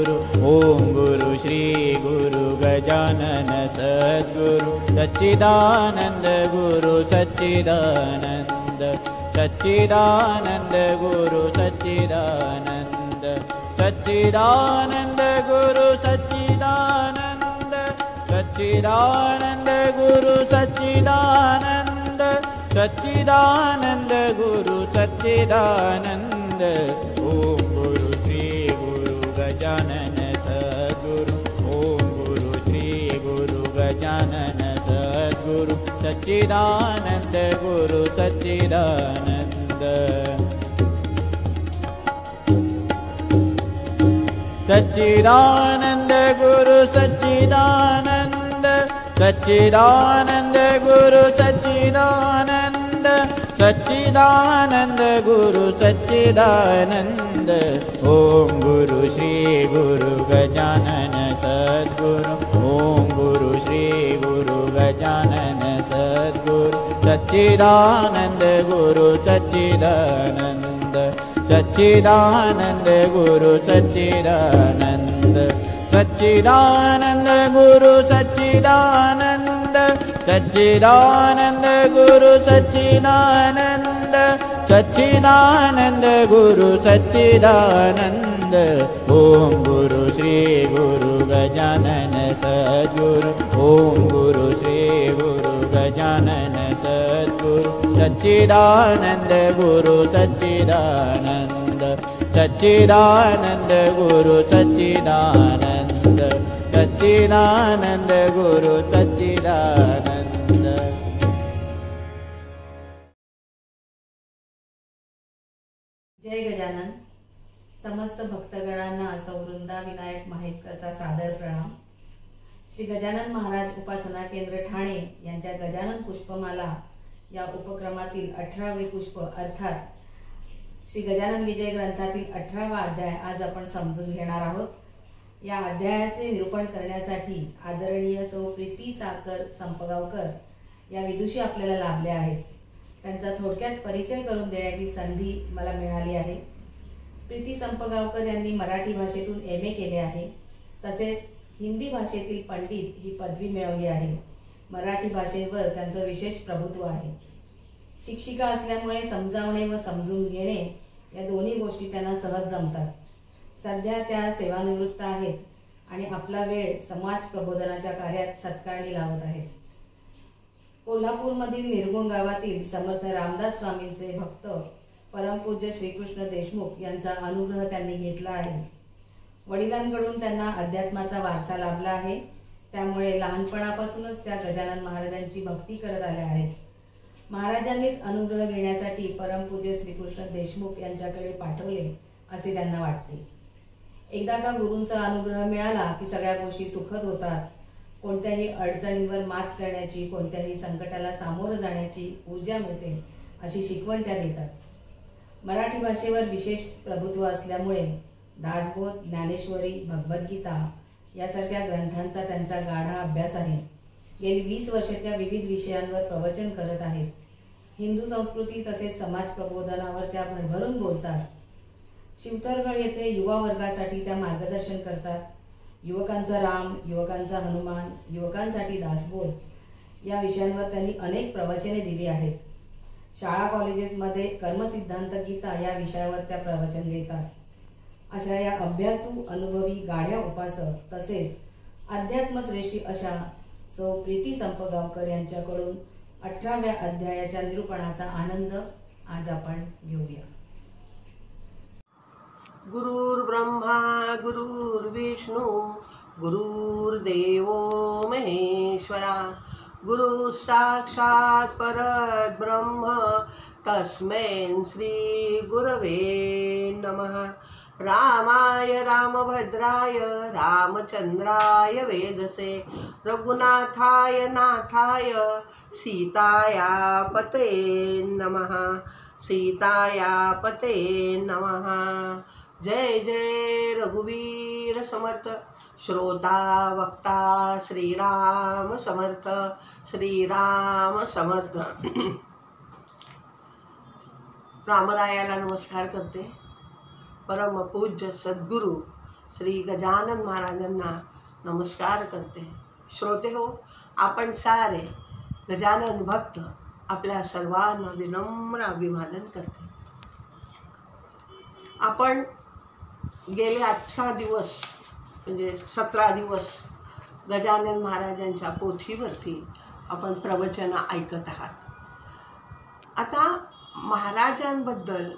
सद्गुरु ओम गुरु श्री गुरु गजानन सद्गुरु सच्चिदानंद गुरु सच्चिदानंद सच्चिदानंद गुरु सच्चिदानंद सच्चिदानंद गुरु सच्चिदानंद सच्चिदानंद गुरु सच्चिदानंद सच्चिदानंद गुरु सच्चिदानंद ओम गुरु श्री गुरु गजानन सद्गुरु ओम गुरु श्री गुरु गजानन सद्गुरु सच्चिदानंद गुरु सच्चिदानंद सच्चिदानंद गुरु सच्चिदानंद सच्चिदानंद गुरु सच्चिदानंद सच्चिदानंद गुरु सच्चिदानंद ओम गुरु श्री गुरु गजानन सद्गुरु ओम गुरु श्री गुरु गजानन सद्गुरु सच्चिदानंद गुरु सच्चिदानंद सच्चिदानंद गुरु सच्चिदानंद सच्चिदानंद गुरु सच्चिदानंद सच्चिदानंद गुरु सच्चिदानंद सच्चिदानंद गुरु सच्चिदानंद ओम गुरु श्री गुरु गजानन सद्गुरु ओम गुरु श्री गुरु गजानन सद्गुरु सच्चिदानंद गुरु सच्चिदानंद सच्चिदानंद गुरु सच्चिदानंद सच्चिदानंद गुरु सच्चिदानंद। जय गजानन। समस्त भक्तगणांना सौवृंदा विनायक माहेकरचा सादर प्रणाम। श्री गजानन महाराज उपासना केंद्र ठाणे यांच्या गजानन पुष्पमाला या उपक्रमातील 18वे पुष्प अर्थात श्री गजानन विजय ग्रंथातील 18वा अध्याय आज आपण समजून घेणार आहोत। या अध्यायाचे निरूपण करण्यासाठी आदरणीय सौ प्रीती साकर संपगावकर या विदुषी आपल्याला लाभल्या आहेत। त्यांचा थोडक्यात परिचय करून देण्याची संधी मला मिळाली आहे। प्रीती संपगावकर यांनी मराठी भाषेतून MA केले आहे, तसेच हिंदी भाषेतील पंडित ही पदवी मिळवली आहे। मराठी भाषेवर त्यांचं विशेष प्रभुत्व आहे। शिक्षिका असल्यामुळे समजावणे व समजून घेणे या दोन्ही गोष्टी त्यांना सहज जमतात। सध्या त्या सेवानिवृत्त आहेत आणि आपला वेळ समाज प्रबोधनाच्या कार्यात सत्कारणी लावत आहेत। कोल्हापूरमधील निर्गुण गावातील समर्थ रामदास स्वामींचे भक्त परमपूज्य श्रीकृष्ण देशमुख यांचा अनुग्रह त्यांनी घेतला आहे। वडिलांकडून त्यांना अध्यात्माचा वारसा लाभला आहे, त्यामुळे लहानपणापासूनच त्या गजानन महाराजांची भक्ती करत आल्या आहेत। महाराजांनीच अनुग्रह घेण्यासाठी परमपूज्य श्रीकृष्ण देशमुख यांच्याकडे पाठवले असे त्यांना वाटते। एकदा का गुरूंचा अनुग्रह मिळाला की सगळ्या गोष्टी सुखद होतात। कोणत्याही अडचणींवर मात करण्याची, कोणत्याही संकटाला सामोरं जाण्याची ऊर्जा मिळते अशी शिकवण त्या देतात। मराठी भाषेवर विशेष प्रभुत्व असल्यामुळे दासबोध, ज्ञानेश्वरी, भगवद्गीता यासारख्या ग्रंथांचा त्यांचा गाढा अभ्यास आहे। गेली 20 वर्षे त्या विविध विषयांवर प्रवचन करत आहेत। हिंदू संस्कृती तसेच समाज प्रबोधनावर त्या भरभरून बोलतात। शिवतरगड येथे युवा वर्गासाठी त्या मार्गदर्शन करतात। युवकांचा राम, युवकांचा हनुमान, युवकांसाठी दासबोध या विषयांवर त्यांनी अनेक प्रवचने दिली आहेत। शाळा कॉलेजेसमध्ये कर्मसिद्धांत गीता या विषयावर त्या प्रवचन देतात। अशा या अभ्यासू, अनुभवी, गाढ्या उपासक तसेच अध्यात्मश्रेष्ठी अशा सौ प्रीती संपगावकर यांच्याकडून 18व्या अध्यायाच्या निरूपणाचा आनंद आज आपण घेऊया। गुरुर् ब्रह्मा गुरुर्विष्णू गुरुर्देवो महेश्वरा गुरु साक्षात् परब्रह्म तस्मै श्री गुरवे नमः। रामाय रामभद्राय रामचंद्राय वेदसे रघुनाथाय नाथाय सीताया पते नमः। सीताया पते नमः। जय जय रघुवीर समर्थ। श्रोता वक्ता श्रीराम समर्थ, श्रीराम समर्थ। रामरायाला नमस्कार करते। परम पूज्य सद्गुरु श्री गजानन महाराजांना नमस्कार करते. श्रोते हो, आपण सारे गजानन भक्त आपल्या सर्वांना विनम्र अभिवादन करते. आपण गेले 18 दिवस म्हणजे 17 दिवस गजानन महाराजांच्या पोथीवरती आपण प्रवचन ऐकत आहात. आता महाराजांबद्दल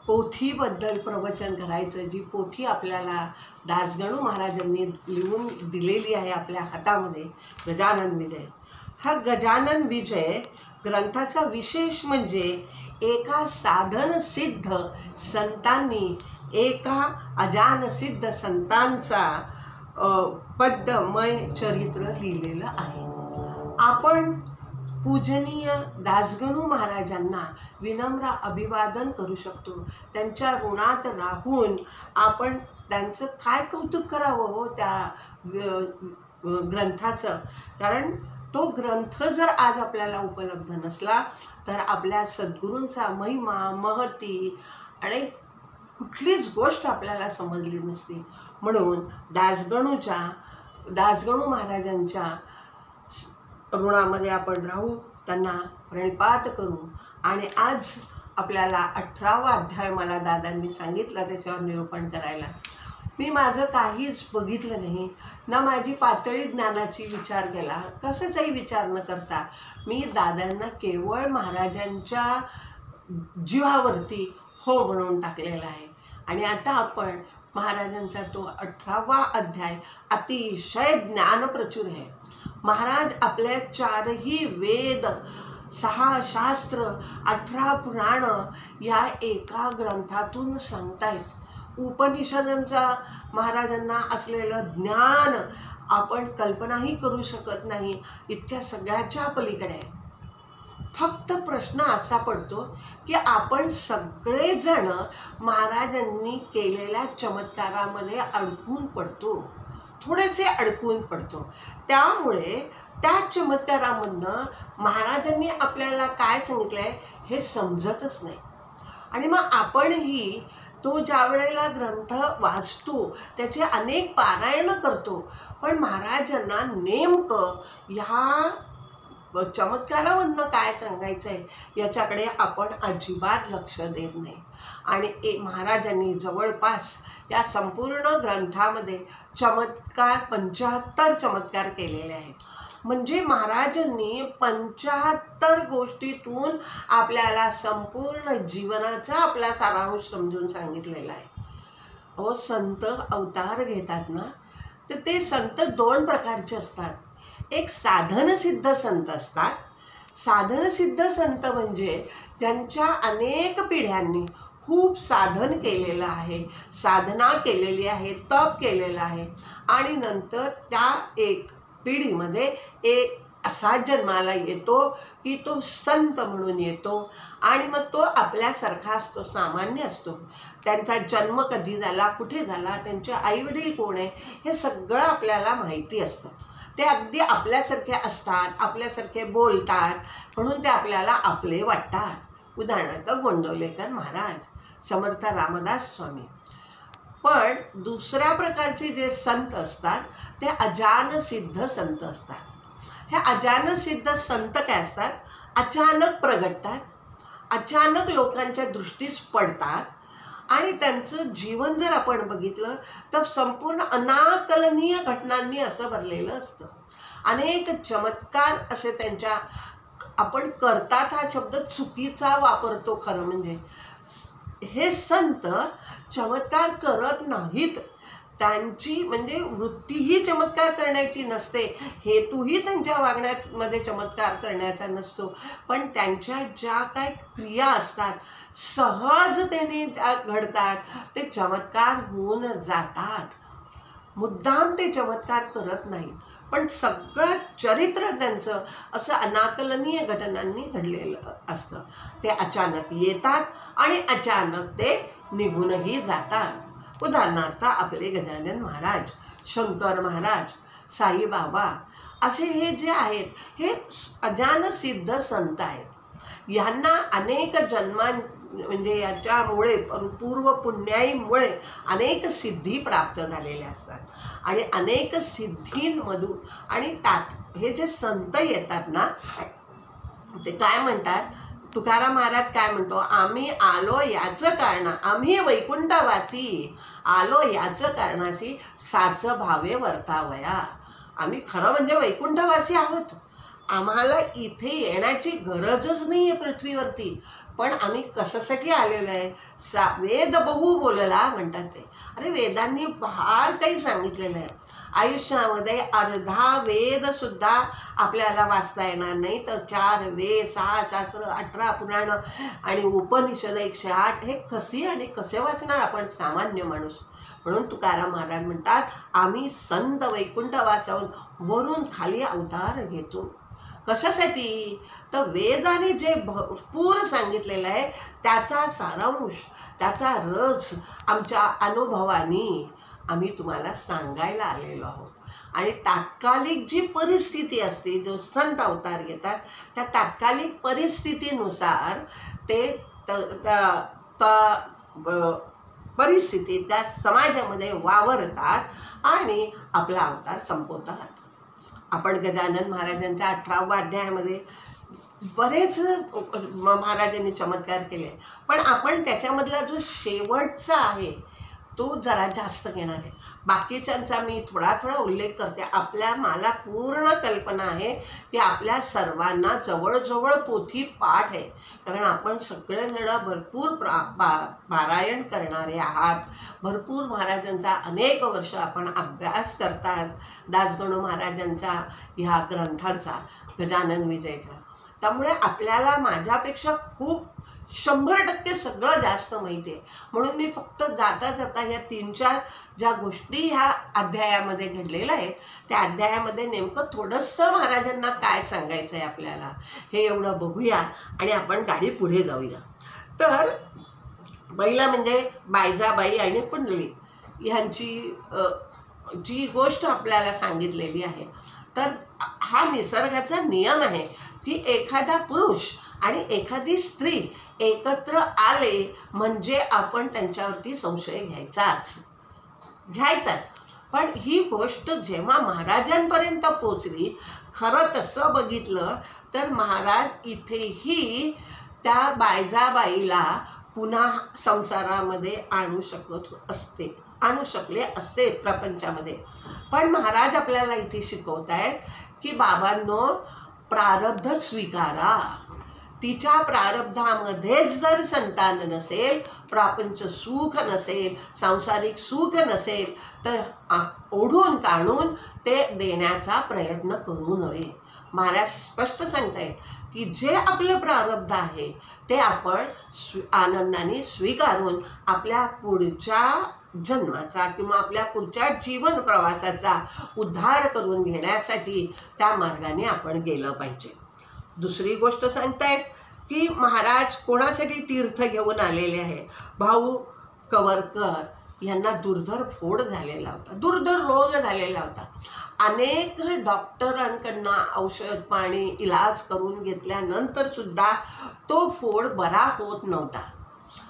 पोथीबद्दल प्रवचन करायचं, जी पोथी आपल्याला दासगणू महाराजांनी लिहून दिलेली आहे आपल्या हातामध्ये, गजानन विजय. हा गजानन विजय ग्रंथाचा विशेष म्हणजे एका साधनसिद्ध संतांनी, एका अजानसिद्ध संतांचा पद्यमय चरित्र लिहिलेलं आहे. आपण पूजनीय दासगणू महाराजांना विनम्र अभिवादन करू शकतो. त्यांच्या ऋणात राहून आपण त्यांचं काय कौतुक करावं हो त्या ग्रंथाचं. कारण तो ग्रंथ जर आज आपल्याला उपलब्ध नसला तर आपल्या सद्गुरूंचा महिमा, महती आणि कुठलीच गोष्ट आपल्याला समजली नसती. म्हणून दासगणू महाराजांच्या ऋणामध्ये आपण राहू, त्यांना प्रणिपात करू. आणि आज आपल्याला 18वा अध्याय मला दादांनी सांगितलं त्याच्यावर निरूपण करायला. मी माझं काहीच बघितलं नाही, ना माझी पातळी ज्ञानाची विचार केला, कशाचाही विचार न करता मी दादांना केवळ महाराजांच्या जीवावरती हो म्हणून टाकलेला आहे. आणि आता आपण महाराजांचा तो 18वा अध्याय अतिशय ज्ञानप्रचुर आहे. महाराज आपल्या 4ही वेद, 6 शास्त्र, 18 पुराण या एका ग्रंथातून सांगतायत. उपनिषदांचा महाराजांना असलेलं ज्ञान आपण कल्पनाही करू शकत नाही, इतक्या सगळ्याच्या पलीकडे आहे. फक्त प्रश्न असा पडतो की आपण सगळेजण महाराजांनी केलेल्या चमत्कारामध्ये अडकून पडतो, थोडेसे अडकून पडतो. त्यामुळे त्या चमत्कारामधनं महाराजांनी आपल्याला काय सांगितलं आहे हे समजतच नाही. आणि मग आपणही तो ज्या वेळेला ग्रंथ वाचतो, त्याचे अनेक पारायण करतो, पण महाराजांना नेमकं ह्या चमत्कारामधनं काय सांगायचं आहे याच्याकडे आपण अजिबात लक्ष देत नाही. आणि महाराजांनी जवळपास या संपूर्ण ग्रंथामध्ये 75 चमत्कार केलेले आहेत. म्हणजे महाराजांनी 75 गोष्टीतून आपल्याला संपूर्ण जीवनाचा आपला सारांश समजून सांगितलेला आहे. अहो, संत अवतार घेतात ना, तर ते संत 2 प्रकारचे असतात. एक साधनसिद्ध संत असतात. साधनसिद्ध संत म्हणजे ज्यांच्या अनेक पिढ्यांनी खूप साधन केलेलं आहे, साधना केलेली आहे, तप केलेलं आहे, आणि नंतर त्या एक पिढीमध्ये एक असा जन्माला येतो की तो संत म्हणून येतो. आणि मग तो आपल्यासारखा असतो, सामान्य असतो. त्यांचा जन्म कधी झाला, कुठे झाला, त्यांचे आईवडील कोण आहे हे सगळं आपल्याला माहिती असतं. ते अगदी आपल्यासारखे असतात, आपल्यासारखे बोलतात, म्हणून ते आपल्याला आपले वाटतात. उदाहरणार्थ गोंडवलेकर महाराज, समर्थ रामदास स्वामी. पण दुसऱ्या प्रकारचे जे संत असतात ते अजानसिद्ध संत असतात. हे अजानसिद्ध संत काय असतात, अचानक प्रगटतात, अचानक लोकांच्या दृष्टीस पडतात, आणि त्यांचं जीवन जर आपण बघितलं तर संपूर्ण अनाकलनीय घटनांनी असं भरलेलं असतं. अनेक चमत्कार असे त्यांच्या, आपण करतात हा शब्द चुकीचा वापरतो खरं म्हणजे. हे संत चमत्कार करत नाहीत, त्यांची म्हणजे वृत्तीही चमत्कार करण्याची नसते, हेतूही त्यांच्या वागण्यामध्ये चमत्कार करण्याचा नसतो, पण त्यांच्या ज्या काय क्रिया असतात सहजतेने त्या घडतात, ते चमत्कार होऊन जातात. मुद्दाम ते चमत्कार करत नाहीत, पण सगळं चरित्र त्यांचं असं अनाकलनीय घटनांनी घडलेलं असतं. ते अचानक येतात आणि अचानक ते निघूनही जातात. उदाहरणार्थ आपले गजानन महाराज, शंकर महाराज, साईबाबा असे हे जे आहेत हे अजानसिद्ध संत आहेत. ह्यांना अनेक म्हणजे याच्यामुळे पूर्व पुण्याईमुळे अनेक सिद्धी प्राप्त झालेल्या असतात आणि अनेक सिद्धींमधून आणि हे जे संत येतात ना ते काय म्हणतात, तुकाराम महाराज काय म्हणतो, आम्ही आलो याचं कारण, आम्ही वैकुंठवासी आलो याचं कारणाशी साच भावे वर्तावया. आम्ही खरं म्हणजे वैकुंठवासी आहोत, आम्हाला इथे येण्याची गरजच नाही आहे पृथ्वीवरती. पण आम्ही कशासाठी आलेलो आहे, वेद बहु बोलला म्हणतात ते. अरे वेदांनी फार काही सांगितलेलं आहे. आयुष्यामध्ये अर्धा वेद सुद्धा आपल्याला वाचता येणार नाही, तर 4 वेद, 6 शास्त्र, 18 पुराण आणि उपनिषद 108 हे कसे वाचणार आपण सामान्य माणूस. म्हणून तुकाराम महाराज म्हणतात, आम्ही संत वैकुंठवासाहून वरून खाली अवतार घेतो. कशासाठी, तर वेदाने जे भरपूर सांगितलेलं आहे त्याचा सारांश, त्याचा रस आमच्या अनुभवाने आम्ही तुम्हाला सांगायला आलेलो आहोत. आणि तात्कालिक जी परिस्थिती असते, जो संत अवतार घेतात त्या तात्कालिक परिस्थितीनुसार ते परिस्थिती त्या समाजामध्ये वावरतात आणि आपला अवतार संपवतात. आपण गजानन महाराजांच्या 18व्या अध्यायामध्ये बरेच महाराजांनी चमत्कार केले, पण आपण त्याच्यामधला जो शेवटचा आहे तो जरा जास्त घेणार आहे. बाकीच्यांचा मी थोडा उल्लेख करते. मला पूर्ण कल्पना आहे की आपल्या सर्वांना जवळजवळ पोथी पाठ आहे, कारण आपण सगळेजण भरपूर पारायण करणारे आहात. भरपूर महाराजांचा अनेक वर्ष आपण अभ्यास करतात, दासगणू महाराजांच्या ह्या ग्रंथांचा, गजानन विजयचा. त्यामुळे आपल्याला माझ्यापेक्षा खूप 100% सगळं जास्त माहिती आहे. म्हणून मी फक्त जाता जाता ह्या 3-4 ज्या गोष्टी ह्या अध्यायामध्ये घडलेल्या आहेत त्या अध्यायामध्ये नेमकं थोडंसं महाराजांना काय सांगायचं आहे आपल्याला हे एवढं बघूया आणि आपण गाडी पुढे जाऊया. तर पहिला म्हणजे बायजाबाई आणि पुंडली ह्यांची जी गोष्ट आपल्याला सांगितलेली आहे, तर हा निसर्गाचा नियम आहे की एखादा पुरुष आणि एखादी स्त्री एकत्र आले म्हणजे आपण त्यांच्यावरती संशय घ्यायचाच. पण ही गोष्ट जेव्हा महाराजांपर्यंत पोचली, खरं तसं बघितलं तर महाराज इथेही त्या बायजाबाईला पुन्हा संसारामध्ये आणू शकले असते प्रपंचामध्ये. पण महाराज आपल्याला इथे शिकवत आहेत की बाबांनो, प्रारब्ध स्वीकारा. तिच्या प्रारब्धामध्येच जर संतान नसेल, प्रापंच सुख नसेल, सांसारिक सुख नसेल, तर ओढून ताणून ते देण्याचा प्रयत्न करू नये. महाराज स्पष्ट सांगतायत की जे आपलं प्रारब्ध आहे ते आपण आनंदाने स्वीकारून आपल्या पुढच्या जन्माचा किंवा आपल्या पुढच्या जीवन प्रवासाचा उद्धार करून घेण्यासाठी त्या मार्गाने आपण गेलं पाहिजे. दुसरी गोष्ट सांगतायत की महाराज कोणासाठी तीर्थ घेऊन आलेले आहे. भाऊ कवरकर यांना दुर्धर फोड झालेला होता, दुर्धर रोग झालेला होता. अनेक डॉक्टरांकडनं औषध पाणी इलाज करून घेतल्यानंतर सुद्धा तो फोड बरा होत नव्हता.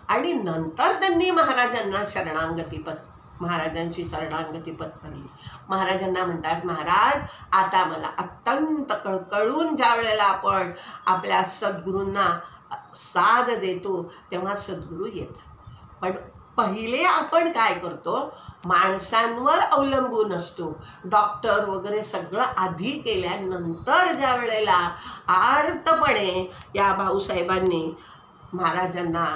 आणि नंतर त्यांनी महाराजांची शरणागती पत्करली. महाराजांना म्हणतात, महाराज आता मला अत्यंत कळकळून ज्या वेळेला आपण आपल्या सद्गुरूंना साथ देतो तेव्हा सद्गुरू येतात. पण पहिले आपण काय करतो, माणसांवर अवलंबून असतो. डॉक्टर वगैरे सगळं आधी केल्यानंतर ज्या वेळेला आर्तपणे या भाऊसाहेबांनी महाराजांना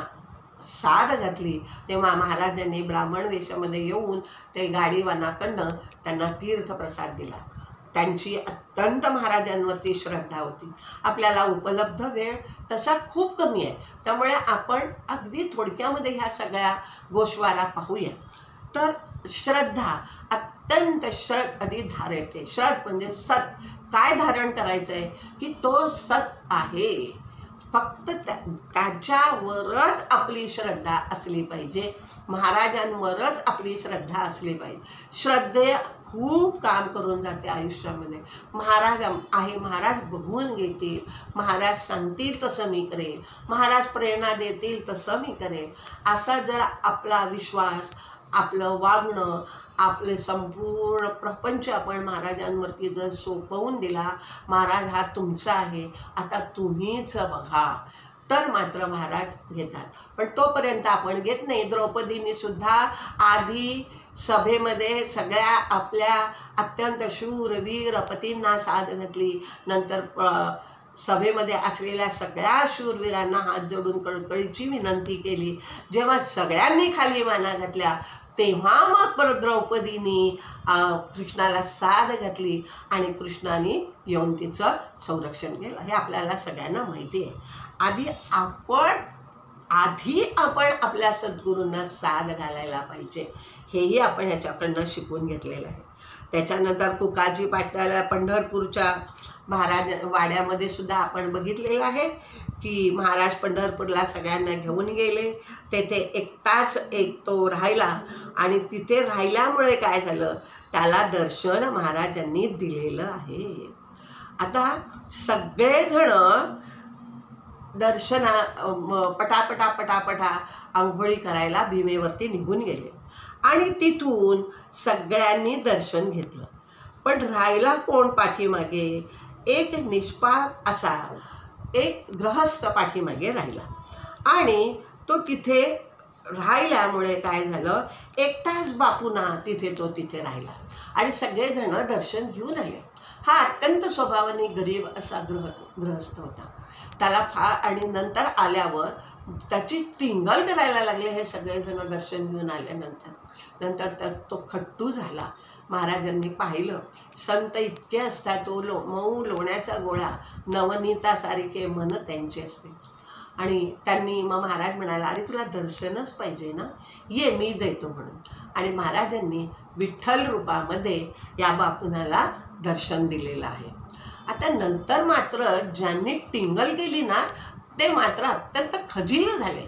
साथ घातली तेव्हा महाराजांनी ब्राह्मण वेशामध्ये येऊन ते गाडीवानाकडनं त्यांना तीर्थप्रसाद दिला. त्यांची अत्यंत महाराजांवरती श्रद्धा होती. आपल्याला उपलब्ध वेळ तसा खूप कमी आहे, त्यामुळे आपण अगदी थोडक्यामध्ये ह्या सगळ्या गोष्वारा पाहूया. तर श्रद्धा अत्यंत आधी धारते. श्रद्ध म्हणजे सत. काय धारण करायचं आहे की तो सत आहे, फक्त त्याच्यावरच आपली श्रद्धा असली पाहिजे, महाराजांवरच आपली श्रद्धा असली पाहिजे. खूप काम करून जाते आयुष्यामध्ये. महाराज आहे, महाराज बघून घेतील, महाराज सांगतील तसं मी करेल, महाराज प्रेरणा देतील तसं मी करेल, असा जर आपला विश्वास, आपलं वागणं, आपले संपूर्ण प्रपंच आपण महाराजांवरती जर सोपवून दिला, महाराज हा तुमचा आहे, आता तुम्हीच बघा, तर मात्र महाराज घेतात. पण तोपर्यंत आपण घेत नाही. द्रौपदीने सुद्धा आधी सभेमध्ये सगळ्या आपल्या अत्यंत शूरवीर पतींना साद घातली, नंतर सभेमध्ये असलेल्या सगळ्या शूरवीरांना हात जोडून कळकळीची विनंती केली. जेव्हा सगळ्यांनी खाली माना घातल्या तेव्हा मग द्रौपदीने कृष्णाला साद घातली आणि कृष्णाने येऊन तिचं संरक्षण केलं. हे आपल्याला सगळ्यांना माहिती आहे. आधी आपण आपल्या सद्गुरूंना साद घालायला पाहिजे, हेही आपण ह्याच्याकडनं शिकून घेतलेलं आहे. त्याच्यानंतर कुकाजी पाट्याला पंढरपूरच्या महाराज वाड्यामध्ये सुद्धा आपण बघितलेलं आहे की महाराज पंढरपूरला सगळ्यांना घेऊन गेले. तेथे एकटाच तो राहिला आणि तिथे राहिल्यामुळे काय झालं, त्याला दर्शन महाराजांनी दिलेलं आहे. आता सगळेजण दर्शना पटापटा आंघोळी करायला भीमेवरती निघून गेले आणि तिथून सगळ्यांनी दर्शन घेतलं. पण राहिला कोण पाठीमागे, एक निष्पाप असा एक गृहस्थ पाठीमागे राहिला. आणि तो तिथे राहिल्यामुळे काय झालं, एकटाच बापूना तिथे राहिला आणि सगळेजण दर्शन घेऊन आले. हा अत्यंत स्वभावाने गरीब असा गृहस्थ होता. त्याला आणि नंतर आल्यावर त्याची टिंगल करायला लागले हे सगळेजण दर्शन घेऊन आल्यानंतर तो खट्टू झाला. महाराजांनी पाहिलं, संत इतके असतात, तो मऊ लोण्याचा गोळा, नवनीतासारखे मन त्यांचे असते. आणि त्यांनी मग महाराज म्हणाला, अरे तुला दर्शनच पाहिजे ना, ये मी देतो म्हणून. आणि महाराजांनी विठ्ठल रूपामध्ये या बापुनाला दर्शन दिलेलं आहे. आता नंतर मात्र ज्यांनी टिंगल केली ना ते मात्र अत्यंत खजील झाले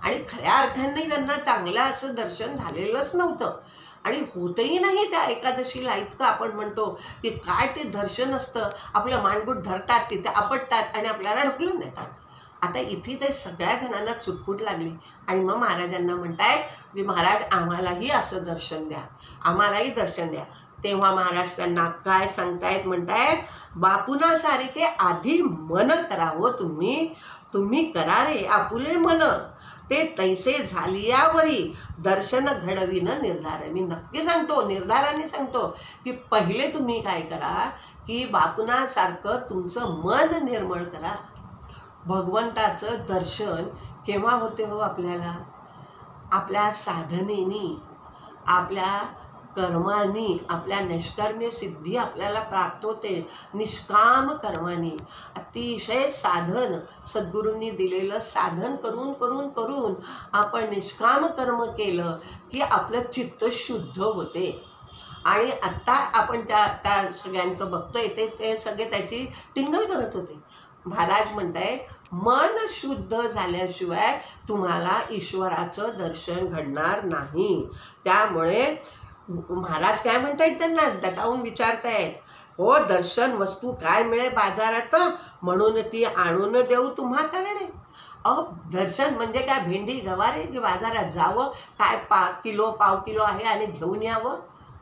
आणि खऱ्या अर्थाने त्यांना चांगलं असं दर्शन झालेलंच नव्हतं आणि होतही नाही त्या एकादशीला. इतकं आपण म्हणतो की काय ते दर्शन असतं, आपलं मानगुट धरतात, तिथे आपटतात आणि आपल्याला ढकलून देतात. आता इथे ते सगळ्या जणांना चुटपुट लागली आणि मग महाराजांना म्हणतायत की महाराज आम्हालाही असं दर्शन द्या, आम्हालाही दर्शन द्या. तेव्हा महाराज त्यांना काय सांगतायत, म्हणतायत बापुनासारखे आधी मन करावं तुम्ही करा रे आपुले मन, ते तैसे झालियावरी दर्शन घडविन निर्धार. मी नक्की सांगतो, निर्धाराने सांगतो की पहिले तुम्ही काय करा की बापुनासारखं तुमचं मन निर्मळ करा. भगवंताचं दर्शन केव्हा होते हो आपल्याला, आपल्या साधनेनी, आपल्या कर्मानी, आपल्या निष्कर्म्य सिद्धी आपल्याला प्राप्त होते. निष्काम कर्मानी, अतिशय साधन, सद्गुरूंनी दिलेलं साधन करून करून करून आपण निष्काम कर्म केलं की आपलं चित्त शुद्ध होते. आणि आत्ता आपण त्या सगळ्यांचं बघतोय ते सगळे त्याची टिंगल करत होते. महाराज म्हणतायत मन शुद्ध झाल्याशिवाय तुम्हाला ईश्वराचं दर्शन घडणार नाही. त्यामुळे महाराज काय म्हणतायत, त्यांना दटावून विचारतायत, हो दर्शन वस्तू काय मिळे बाजारात, म्हणून ती आणून देऊ तुम्हा कारणे. दर्शन म्हणजे काय भेंडी गवारे की बाजारात जावं, काय पाव किलो आहे आणि घेऊन यावं,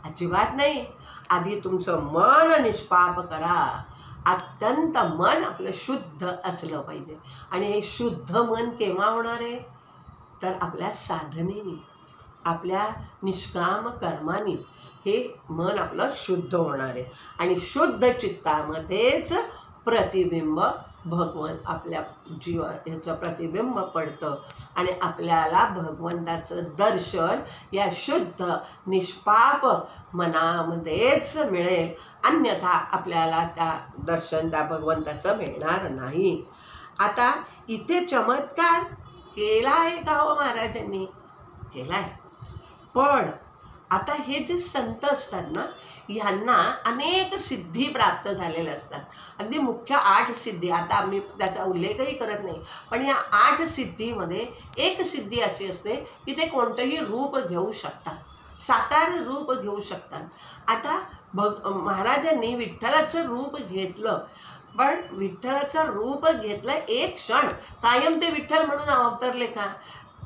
अजिबात नाही. आधी तुमचं मन निष्पाप करा. अत्यंत मन आपलं शुद्ध असलं पाहिजे. आणि हे शुद्ध मन केव्हा होणार आहे, तर आपल्या साधनेने, आपल्या निष्काम कर्माने हे मन आपलं शुद्ध होणार आहे. आणि शुद्ध चित्तामध्येच प्रतिबिंब भगवंत आपल्या ह्याचं प्रतिबिंब पडतं आणि आपल्याला भगवंताचं दर्शन या शुद्ध निष्पाप मनामध्येच मिळेल. अन्यथा आपल्याला दर्शन त्या भगवंताचं मिळणार नाही. आता इथे चमत्कार केला आहे का हो महाराजांनी, केला आहे. पण आता हे जे संत असतात ना, ह्यांना अनेक सिद्धी प्राप्त झालेल्या असतात. अगदी मुख्य 8 सिद्धी, आता आम्ही त्याचा उल्लेखही करत नाही, पण या 8 सिद्धीमध्ये एक सिद्धी अशी असते की ते कोणतंही रूप घेऊ शकतात. साकार रूप घेऊ शकतात। आता महाराजांनी विठ्ठलाचं रूप घेतलं, पण विठ्ठलाचं रूप घेतलं एक क्षण, कायम ते विठ्ठल म्हणून अवतरले का?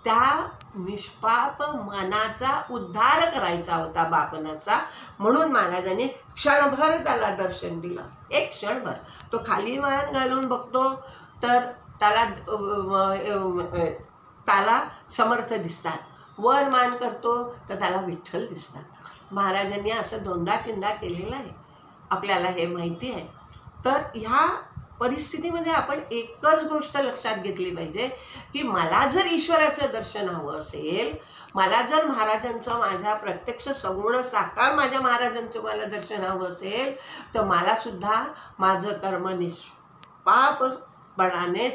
त्या निष्पाप मनाचा उद्धार करायचा होता बापनाचा, म्हणून महाराजांनी क्षणभर त्याला दर्शन दिलं, एक क्षणभर। तो खाली मान घालून बघतो तर त्याला समर्थ दिसतात, वर मान करतो तर त्याला विठ्ठल दिसतात। महाराजांनी असं दोनदा तीनदा केलेलं आहे, आपल्याला हे माहिती आहे। तर ह्या परिस्थितीमध्ये आपण एकच गोष्ट लक्षात घेतली पाहिजे की मला जर ईश्वराचं दर्शन हवं असेल, मला जर महाराजांचं, माझ्या प्रत्यक्ष सगुण साकार माझ्या महाराजांचं मला दर्शन हवं असेल, तर मला सुद्धा माझं कर्म निष्पापपणानेच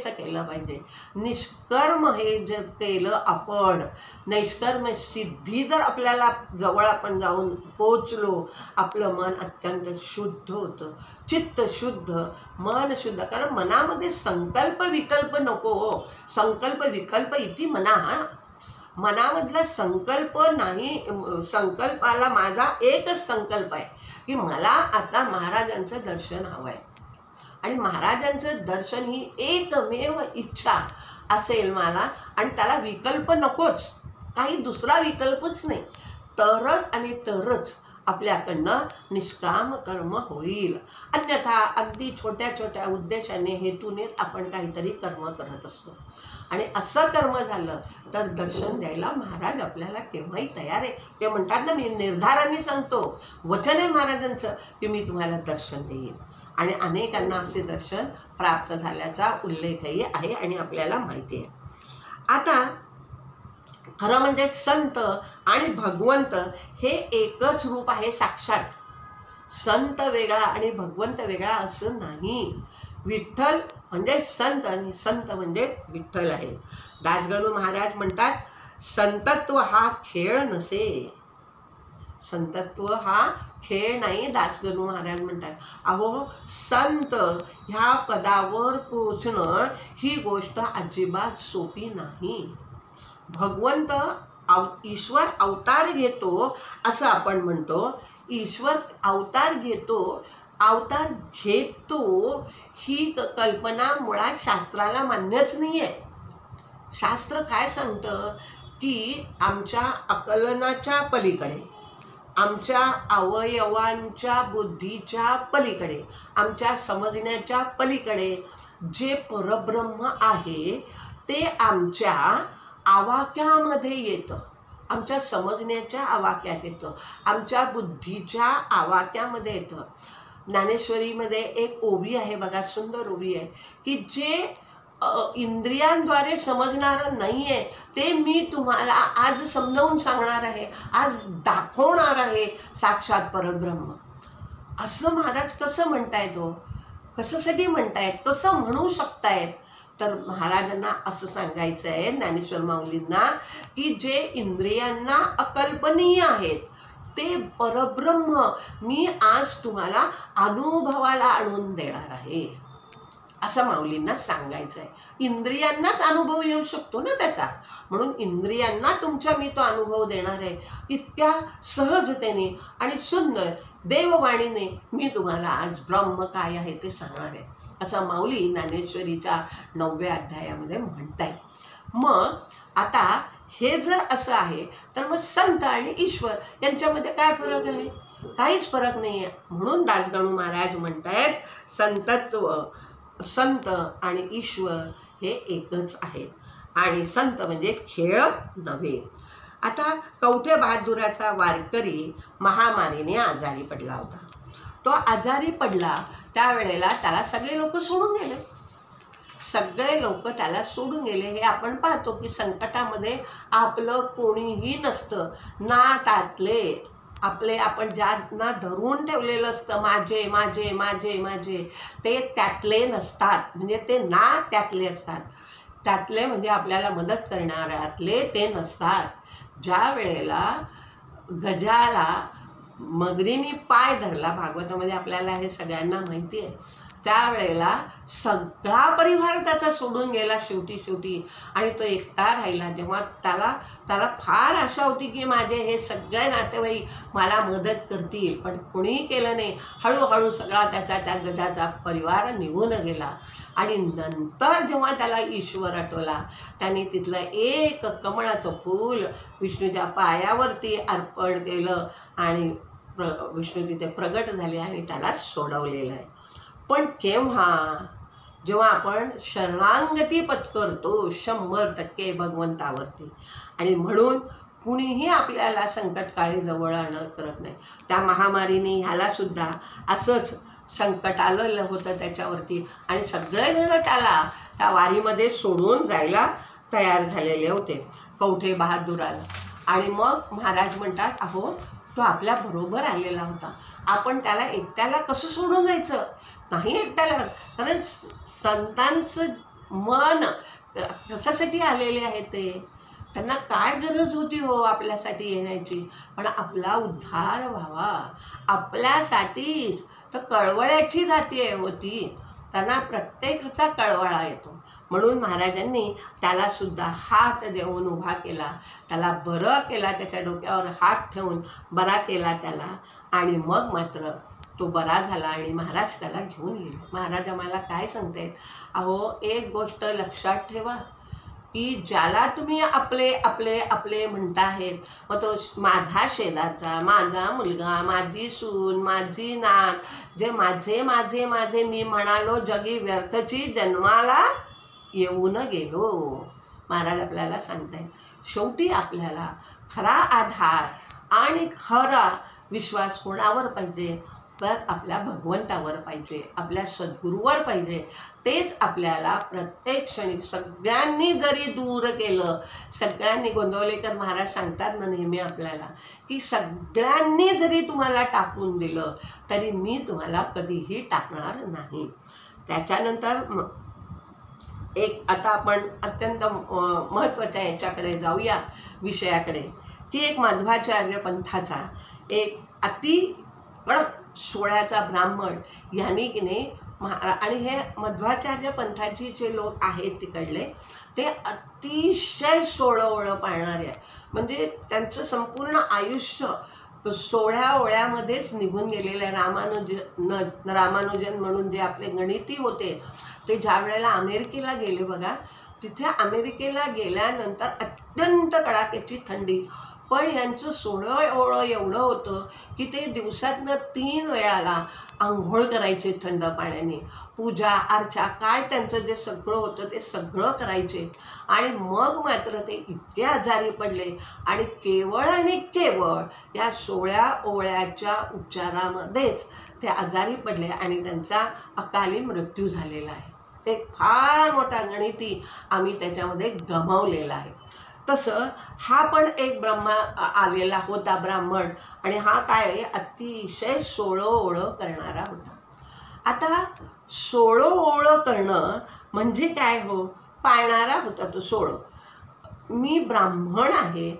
केलं पाहिजे। निष्कर्म हे जर केलं आपण, निष्कर्म सिद्धी जर आपल्याला जवळ आपण जाऊन पोचलो, आपलं मन अत्यंत शुद्ध होतं, चित्त शुद्ध, मन शुद्ध। कारण मनामध्ये संकल्प विकल्प नको हो, संकल्प विकल्प इति मना, मनामधला संकल्प नाही। संकल्पाला माझा एकच संकल्प आहे की मला आता महाराजांचं दर्शन हवं आहे, आणि महाराजांचं दर्शन ही एकमेव इच्छा असेल मला, आणि त्याला विकल्प नकोच, काही दुसरा विकल्पच नाही, तरच आणि तरच आपल्याकडनं निष्काम कर्म होईल। अन्यथा अगदी छोट्या छोट्या उद्देशाने, हेतूने आपण काहीतरी कर्म करत असतो, आणि असं कर्म झालं तर दर्शन द्यायला महाराज आपल्याला केव्हाही तयार आहे। ते म्हणतात ना, मी निर्धाराने सांगतो, वचन आहे महाराजांचं की मी तुम्हाला दर्शन देईन, आणि अनेकांना असे दर्शन प्राप्त झाल्याचा उल्लेखही आहे आणि आपल्याला माहिती आहे। आता खरं म्हणजे संत आणि भगवंत हे एकच रूप आहे साक्षात। संत वेगळा आणि भगवंत वेगळा असं नाही। विठ्ठल म्हणजे संत आणि संत म्हणजे विठ्ठल आहे। दासगणू महाराज म्हणतात, संतत्व हा खेळ नसे, संतत्व हा खेळ नाही। दासगणू महाराज म्हणतात, अहो संत ह्या पदावर पोचणं ही गोष्ट अजिबात सोपी नाही। भगवंत ईश्वर अवतार घेतो असं आपण म्हणतो, ईश्वर अवतार घेतो ही कल्पना मुळात शास्त्राला मान्यच नाही आहे। शास्त्र काय सांगतं की आमच्या आकलनाच्या पलीकडे, आमच्या अवयवांच्या बुद्धीच्या पलीकडे, आमच्या समजण्याच्या पलीकडे जे परब्रह्म आहे ते आमच्या आवाक्यामध्ये येतं, आमच्या समजण्याच्या आवाक्यात येतं, आमच्या बुद्धीच्या आवाक्यामध्ये येतं। ज्ञानेश्वरीमध्ये एक ओवी आहे बघा, सुंदर ओवी आहे की जे इंद्रियांद्वारे समजणारं नाही आहे ते मी तुम्हाला आज समजावून सांगणार आहे, आज दाखवणार आहे साक्षात परब्रह्म। असं महाराज कसं म्हणतायत हो, कशासाठी म्हणतायत, कसं म्हणू शकतायत? तर महाराजांना असं सांगायचं आहे, ज्ञानेश्वर माऊलींना, की जे इंद्रियांना अकल्पनीय आहेत ते परब्रह्म मी आज तुम्हाला अनुभवाला आणून देणार आहे, असं माऊलींना सांगायचं आहे। इंद्रियांनाच अनुभव येऊ शकतो ना त्याचा, म्हणून इंद्रियांना तुमच्या मी तो अनुभव देणार आहे, इतक्या सहजतेने आणि सुंदर देववाणीने मी तुम्हाला आज ब्रह्म काय आहे ते सांगणार आहे, असं माऊली ज्ञानेश्वरीच्या 9व्या अध्यायामध्ये म्हणताय। मग आता हे जर असं आहे तर मग संत आणि ईश्वर यांच्यामध्ये काय फरक आहे? काहीच फरक नाही आहे। म्हणून दासगणू महाराज म्हणतायत, संत आणि ईश्वर हे एकच आहेत, आणि संत म्हणजे खेळ नव्हे। आता कवठे बहादुराचा वारकरी महामारीने आजारी पडला होता। तो आजारी पडला त्यावेळेला त्याला सगळे लोक सोडून गेले, सगळे लोक त्याला सोडून गेले। हे आपण पाहतो की संकटामध्ये आपलं कोणीही नसतं, ना त्यातले आपले आपण ज्यांना धरून ठेवलेलं असतं माझे माझे माझे माझे, ते त्यातले नसतात, म्हणजे ते ना त्यातले असतात। त्यातले म्हणजे आपल्याला मदत करणाऱ्यातले ते नसतात। ज्या वेळेला गजाला मगरीने पाय धरला, भागवतामध्ये आपल्याला हे सगळ्यांना माहिती आहे, त्यावेळेला सगळा परिवार त्याचा सोडून गेला शेवटी आणि तो एकटा राहिला. जेव्हा त्याला फार आशा होती की माझे हे सगळे नातेवाईक मला मदत करतील, पण कुणीही केलं नाही. हळूहळू सगळा त्या गजाचा परिवार निघून गेला. आणि नंतर जेव्हा त्याला ईश्वर आठवला, त्याने तिथलं एक कमळाचं फूल विष्णूच्या पायावरती अर्पण केलं आणि विष्णू तिथे प्रगट झाले आणि त्याला सोडवलेलं आहे. पण केव्हा? जेव्हा आपण शरणागती पत्करतो 100% भगवंतावरती. आणि म्हणून कुणीही आपल्याला संकटकाळी जवळ आणत करत नाही. त्या महामारीने ह्यालासुद्धा असंच संकट आलेलं होतं त्याच्यावरती आणि सगळेजण त्याला त्या वारीमध्ये सोडून जायला तयार झालेले होते, कवठे बहादुराला. आणि मग महाराज म्हणतात, अहो तो आपल्याबरोबर आलेला होता, आपण त्याला एकट्याला कसं सोडून जायचं? नाही एकट्याला, कारण संतांचं मन कशासाठी आलेले आहे ते? त्यांना काय गरज होती हो आपल्यासाठी येण्याची? पण आपला उद्धार व्हावा आपल्यासाठीच तर कळवळ्याची जाती होती. त्यांना प्रत्येकाचा कळवळा येतो. म्हणून महाराजांनी त्यालासुद्धा हात देऊन उभा केला, त्याला बरं केला, त्याच्या डोक्यावर हात ठेवून बरा केला त्याला. आणि मग मात्र तो बरा झाला आणि महाराज त्याला घेऊन गेले. महाराज आम्हाला काय सांगतायत? अहो एक गोष्ट लक्षात ठेवा की ज्याला तुम्ही आपले आपले आपले म्हणता आहेत, मग तो माझा शेजारचा, माझा मुलगा, माझी सून, माझी नात, जे माझे माझे माझे मी म्हणालो जगी व्यर्थची जन्माला येऊन गेलो. महाराज आपल्याला सांगतायत शेवटी आपल्याला खरा आधार आणि खरा विश्वास कोणावर पाहिजे? तर आपल्या भगवंतावर पाहिजे, आपल्या सद्गुरूवर पाहिजे. तेच आपल्याला प्रत्येक क्षणी सगळ्यांनी जरी दूर केलं, सगळ्यांनी, गोंदवलेकर महाराज सांगतात ना नेहमी आपल्याला की सगळ्यांनी जरी तुम्हाला टाकून दिलं तरी मी तुम्हाला कधीही टाकणार नाही. त्याच्यानंतर एक आता आपण अत्यंत महत्त्वाच्या याच्याकडे जाऊया, विषयाकडे, की एक मध्वाचार्य पंथाचा एक अति कडक सोळ्याचा ब्राह्मण यांनी की नाही आणि हे मध्वाचार्य पंथाची जे लोक आहेत तिकडले ते अतिशय सोळं पाळणारे आहे. म्हणजे त्यांचं संपूर्ण आयुष्य 16 ओळ्यामध्येच निघून गेलेलं आहे. रामानुजन म्हणून जे आपले गणिती होते ते ज्या वेळेला अमेरिकेला गेले बघा, तिथे अमेरिकेला गेल्यानंतर अत्यंत कडाक्याची थंडी, पण यांचं 16 ओळं एवढं होतं की ते दिवसातनं 3 वेळाला आंघोळ करायचे थंड पाण्याने, पूजा अर्चा काय त्यांचं जे सगळं होतं ते सगळं करायचे. आणि मग मात्र ते इतके आजारी पडले आणि केवळ आणि केवळ या 16 ओळ्याच्या उपचारामध्येच ते आजारी पडले आणि त्यांचा अकाली मृत्यू झालेला आहे. एक फार मोठा गणिती आम्ही त्याच्यामध्ये गमावलेला आहे. तसं हा पण एक आलेला होता ब्राह्मण आणि हा काय अतिशय 16 ओळं करणारा होता. आता 16 ओळं करणं म्हणजे काय हो? पाळणारा होता तो 16. मी ब्राह्मण आहे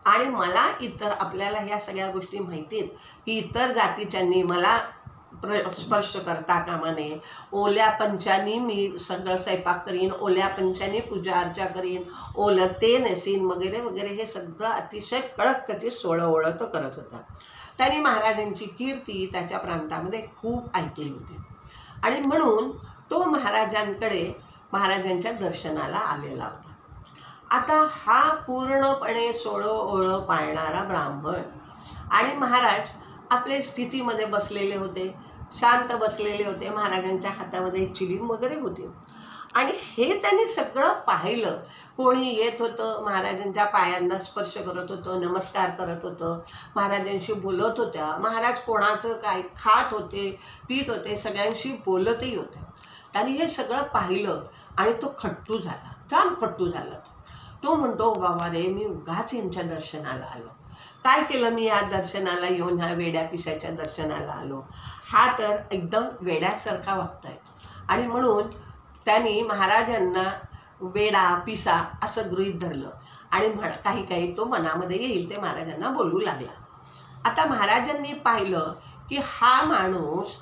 आणि मला इतर, आपल्याला ह्या सगळ्या गोष्टी माहिती आहेत की इतर जातीच्यांनी मला स्पर्श करता कामा नये. ओल्या पंचांनी मी सगळं स्वयंपाक करीन, ओल्या पंचांनी पूजा अर्चा करीन, ओलं ते नेसीन वगैरे वगैरे, हे सगळं अतिशय कडक त्याची 16 ओळं तो करत होता. त्यांनी महाराजांची कीर्ती त्याच्या प्रांतामध्ये खूप ऐकली होती आणि म्हणून तो महाराजांच्या दर्शनाला आलेला होता. आता हा पूर्णपणे 16 ओळं पाळणारा ब्राह्मण आणि महाराज आपल्या स्थितीमध्ये बसलेले होते, शांत बसलेले होते. महाराजांच्या हातामध्ये चिलीम वगैरे होते आणि हे त्यांनी सगळं पाहिलं. कोणी येत होतं, महाराजांच्या पायांना स्पर्श करत होतं, नमस्कार करत होतं, महाराजांशी बोलत होत्या. महाराज कोणाचं काय खात होते, पित होते, सगळ्यांशी बोलतही होते. त्यांनी हे सगळं पाहिलं आणि तो खट्टू झाला, जाम खट्टू झाला. तो म्हणतो, बाबा रे, मी उगाच यांच्या दर्शनाला आलो. काय केलं मी या दर्शनाला येऊन? ह्या वेड्या पिसाच्या दर्शनाला आलो. हा तर एकदम वेड्यासारखा वागतोय. आणि म्हणून त्यांनी महाराजांना वेडा पिसा असं गृहीत धरलं आणि काही तो मनामध्ये येईल ते महाराजांना बोलू लागला. आता महाराजांनी पाहिलं की हा माणूस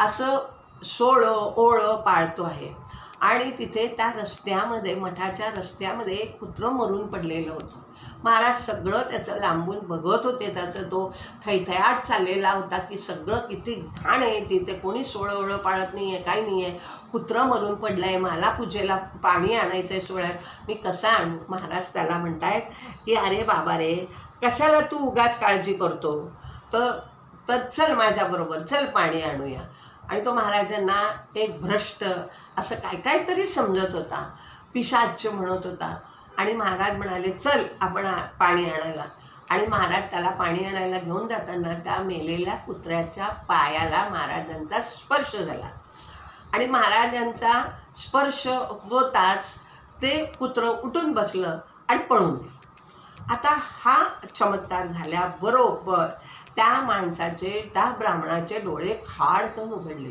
असं सोळं ओळं पाळतो आहे. आणि तिथे त्या रस्त्यामध्ये, मठाच्या रस्त्यामध्ये एक कुत्रं मरून पडलेलं होतं. महाराज सगळं त्याचं लांबून बघत होते. त्याचं तो थैथयाट चाललेला होता की सगळं किती घाण आहे, तिथे कोणी सोळं ओळं पाळत नाही आहे, काही नाही आहे, कुत्रं मरून पडलं आहे, मला पूजेला पाणी आणायचं आहे सोहळ्यात, मी कसं आणू. महाराज त्याला म्हणतायत की अरे बाबा रे, कशाला तू उगाच काळजी करतो, तर चल माझ्याबरोबर, चल पाणी आणूया. आणि तो महाराजांना एक भ्रष्ट असं काय तरी समजत होता, पिशाच म्हणत होता. आणि महाराज म्हणाले चल आपण पाणी आणायला. आणि महाराज त्याला पाणी आणायला घेऊन जाताना त्या मेलेल्या कुत्र्याच्या पायाला महाराजांचा स्पर्श झाला. आणि महाराजांचा स्पर्श होताच ते कुत्रं उठून बसलं आणि पळून गेलं. आता हा चमत्कार झाल्याबरोबर त्या माणसाचे, त्या ब्राह्मणाचे डोळे खाडकन उघडले.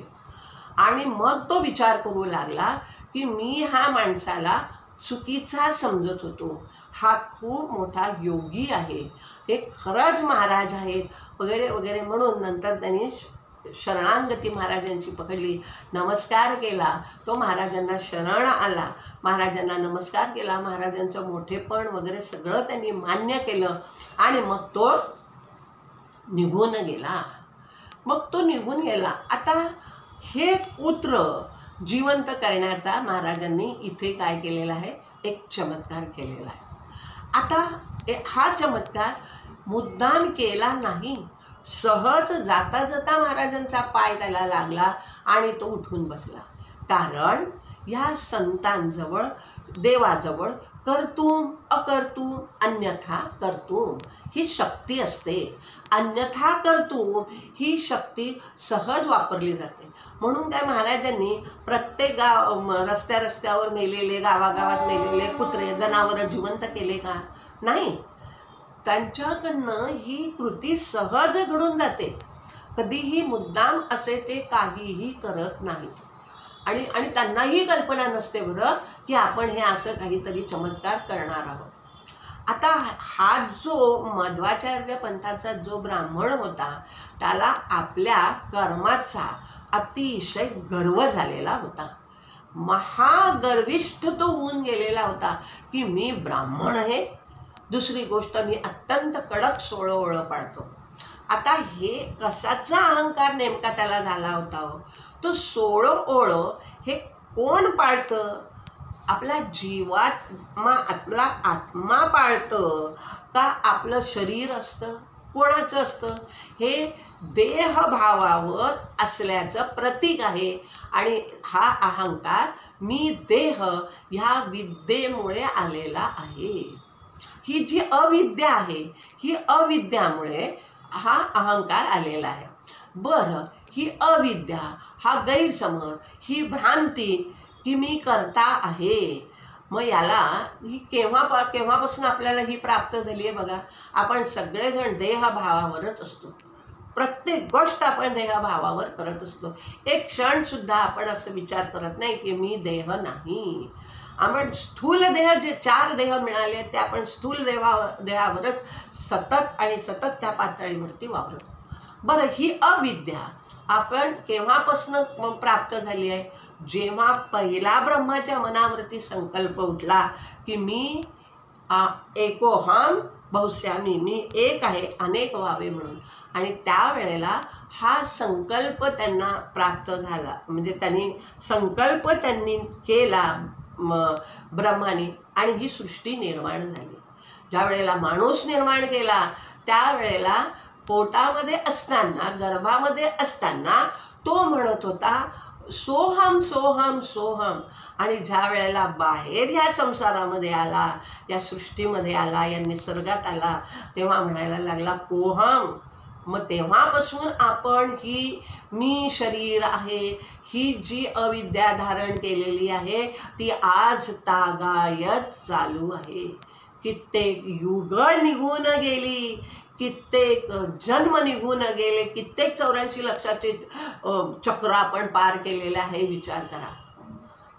आणि मग तो विचार करू लागला की मी ह्या माणसाला चुकीचा समजत होतो, हा खूप मोठा योगी आहे, हे खरंच महाराज आहेत वगैरे वगैरे म्हणून नंतर त्यांनी शरणागती महाराजांची पकडली, नमस्कार केला. तो महाराजांना शरण आला, महाराजांना नमस्कार केला, महाराजांचं मोठेपण वगैरे सगळं त्यांनी मान्य केलं. आणि मग तो निघून गेला. आता हे कुत्र जिवंत करण्याचा महाराजांनी इथे काय केलेला आहे, एक चमत्कार केलेला आहे. आता हा चमत्कार मुद्दाम केला नाही, सहज जाता जाता महाराजांचा पाय त्याला लागला आणि तो उठून बसला. कारण या संतांजवळ, देवाजवळ कर्तुम अकर्तुम अन्यथा कर्तुम ही शक्ती असते. अन्यथा कर्तुम ही शक्ती सहज वापरली जाते. म्हणून त्या महाराजांनी प्रत्येक रस्त्यावर मेलेले, गावागावात मेलेले कुत्रे, जनावरं जिवंत केले का? नाही. त्यांच्याकडनं ही कृती सहज घडून जाते. कधीही मुद्दाम असे ते काहीही करत नाहीत. आणि त्यांनाही कल्पना नसते बरं की आपण हे असं काहीतरी चमत्कार करणार आहोत. आता हा जो मध्वाचार्य पंथाचा जो ब्राह्मण होता त्याला आपल्या कर्माचा अतिशय गर्व झालेला होता. महागर्विष्ठ तो होऊन गेलेला होता की मी ब्राह्मण आहे, दुसरी गोष्ट मी अत्यंत कडक सोळं ओळं पाळतो. आता हे कशाचा अहंकार नेमका त्याला झाला होता हो? तो सोळं ओळं हे कोण पाळतं? आपला जीवात्मा, आपला आत्मा पाळतं का आपलं शरीर असतं? कोणाचं असतं? हे देहभावावर असल्याचं प्रतीक आहे. आणि हा अहंकार मी देह ह्या विद्येमुळे आलेला आहे. ही जी अविद्या आहे, ही अविद्यामुळे हा अहंकार आलेला आहे. बरं, ही अविद्या, हा गैरसमज, ही भ्रांती की मी करता आहे, मग याला ही केव्हापासून आपल्याला ही प्राप्त झाली आहे बघा. आपण सगळेजण देहभावावरच असतो. प्रत्येक गोष्ट आपण देहभावावर करत असतो. एक क्षणसुद्धा आपण असं विचार करत नाही की मी देह नाही. आपण स्थूल देह, जे 4 देह मिळाले ते आपण स्थूल देहावरच सतत त्या पातळीवरती वावरतो. बरं, ही अविद्या आपण केव्हापासून प्राप्त झाली आहे? जेव्हा पहिला ब्रह्माच्या मनावरती संकल्प उठला की मी एकोहम बहुश्यामी, मी एक आहे, अनेक व्हावे म्हणून. आणि त्यावेळेला हा संकल्प त्यांना प्राप्त झाला. म्हणजे त्यांनी केला ब्रह्माने आणि ही सृष्टी निर्माण झाली. ज्या वेळेला माणूस निर्माण केला त्यावेळेला पोटामध्ये असताना, गर्भामध्ये असताना तो म्हणत होता सोहम सोहम सोहम. आणि ज्या वेळेला बाहेर ह्या संसारामध्ये आला, या सृष्टीमध्ये आला, या निसर्गात आला, तेव्हा म्हणायला लागला कोहम. मग तेव्हापासून आपण ही मी शरीर आहे, ही जी अविद्या धारण केलेली आहे ती आज तागायत चालू आहे. कित्येक युग निघून गेली, कित्येक जन्म निघून गेले, कित्येक 84 लक्षाचे चक्र आपण पार केलेले आहे. विचार करा.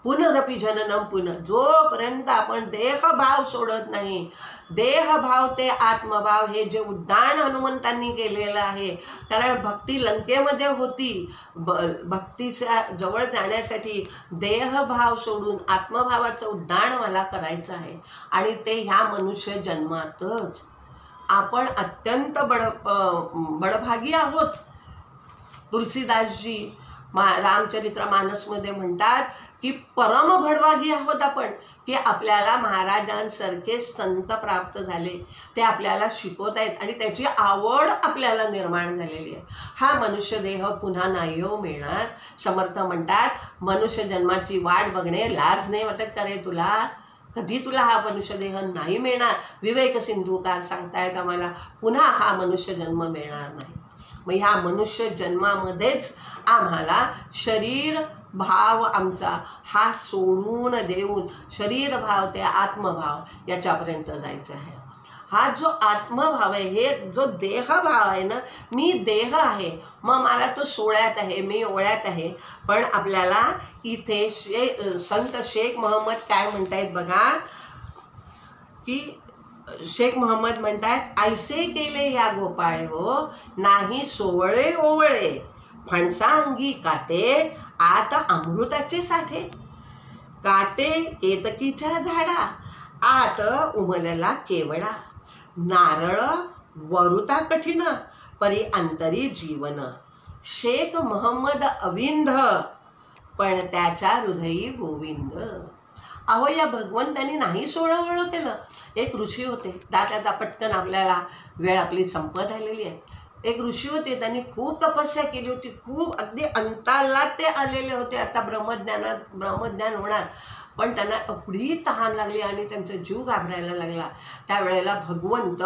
पुनरपि जननम पुनः, जोपर्यंत आपण देहभाव सोडत नाही, देहभाव ते आत्मभाव हे जे उड्डाण हनुमंतांनी केलेलं आहे. कारण भक्ती लंकेमध्ये होती, भक्तीच्या जवळ जाण्यासाठी देहभाव सोडून आत्मभावाचं उड्डाण मला करायचं आहे. आणि ते ह्या मनुष्य जन्मातच. आपण अत्यंत बडभागी आहोत. तुलसीदासजी रामचरित्र मानसमध्ये म्हणतात की परम भडभागी आहोत आपण, की आपल्याला महाराजांसारखे संत प्राप्त झाले, ते आपल्याला शिकवत आहेत आणि त्याची आवड आपल्याला निर्माण झालेली आहे. हा मनुष्य देह पुन्हा नाही हो मिळणार. समर्थ म्हणतात मनुष्य जन्माची वाट बघणे लाज नाही वाटत का रे तुला? कधी तुला हा मनुष्य देह नाही मिळणार. विवेक सिंधुकार सांगतायत आम्हाला पुन्हा हा मनुष्य जन्म मिळणार नाही. मग ह्या मनुष्य जन्मामध्येच आम्हाला शरीर भाव आमचा हा सोडून देऊन शरीर भाव ते आत्मभाव याच्यापर्यंत जायचं आहे. हा जो आत्मभाव आहे, हे जो देहभाव आहे ना, मी देह आहे, मग मला तो सोळ्यात आहे, मी ओळ्यात आहे. पण आपल्याला इथे संत शेख मोहम्मद काय म्हणतायत बघा, की शेख मोहम्मद म्हणतात ऐसे केले या गोपाळे हो, नाही सोवळे ओवळे, फणसा अंगी काटे आत अमृताचे साठे, काटे केतकीच्या झाडा आत उमलला केवडा, नारळ वरुता कठीण परी अंतरी जीवन, शेख मोहम्मद अविंद पण त्याच्या हृदयी गोविंद. अहो या भगवंतांनी नाही सोळं केलं. एक ऋषी होते, आता पटकन आपल्याला वेळ आपली संपत आलेली आहे. एक ऋषी होते, त्यांनी खूप तपस्या केली होती, खूप अगदी अंताला ते आलेले होते. आता ब्रह्मज्ञान होणार, पण त्यांना एवढी तहान लागली आणि त्यांचा जीव घाबरायला लागला. त्यावेळेला भगवंत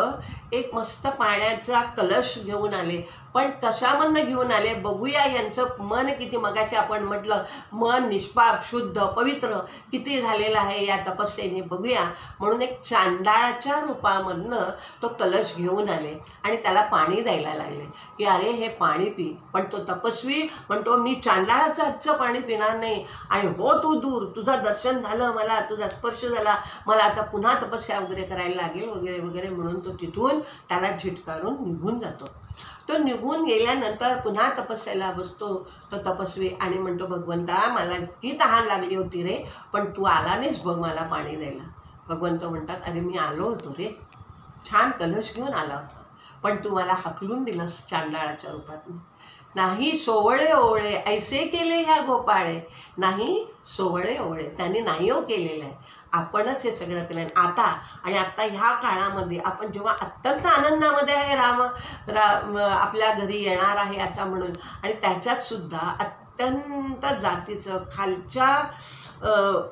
एक मस्त पाण्याचा कलश घेऊन आले. पण कशामधनं घेऊन आले बघूया. यांचं मन किती, मगाशी आपण म्हटलं मन निष्पाप शुद्ध पवित्र किती झालेलं आहे या तपस्येने, बघूया. म्हणून एक चांडाळाच्या रूपामधनं तो कलश घेऊन आले आणि त्याला पाणी द्यायला लागले, की अरे हे पाणी पी. पण तो तपस्वी म्हणतो मी चांडाळाचं आजचं पाणी पिणार नाही, आणि हो तू दूर, तुझं दर्शन झालं, मला तुझा स्पर्श झाला, मला आता पुन्हा तपस्या वगैरे करायला लागेल वगैरे वगैरे म्हणून तो तिथून त्याला झिटकारून निघून जातो. तो निघून गेल्यानंतर पुन्हा तपस्याला बसतो तो तपस्वी आणि म्हणतो भगवंता मला इतकी तहान लागली होती रे, पण तू आला नाहीस बघ मला पाणी द्यायला. भगवंत म्हणतात अरे मी आलो होतो रे, छान कलश घेऊन आला होता, पण तू मला हाकलून दिलंस चांडाळाच्या रूपात. नाही सोवळे ओवळे ऐसे केले ह्या गोपाळे, नाही सोवळे ओवळे, त्यांनी नाही हो केलेलं आहे, आपणच हे सगळं केलं. आता ह्या काळामध्ये आपण जेव्हा अत्यंत आनंदामध्ये आहे, राम आपल्या घरी येणार आहे आता म्हणून, आणि त्याच्यात सुद्धा अत्यंत जातीचं खालच्या